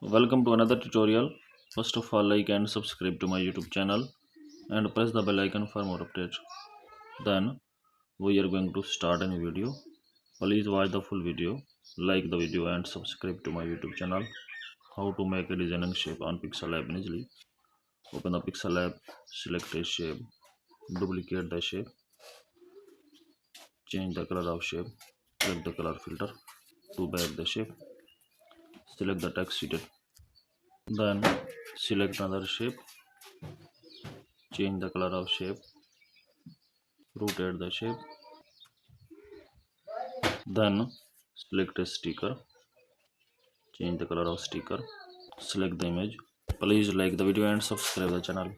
Welcome to another tutorial. First of all, like and subscribe to my YouTube channel and press the bell icon for more updates. Then we are going to start a new video. Please watch the full video, like the video and subscribe to my YouTube channel. How to make a designing shape on Pixel app easily. Open the Pixel app, select a shape, duplicate the shape, change the color of shape, click the color filter to back the shape, select the text sheeted. Then select another shape, change the color of shape, rotate the shape, then select a sticker, change the color of sticker, select the image. Please like the video and subscribe the channel.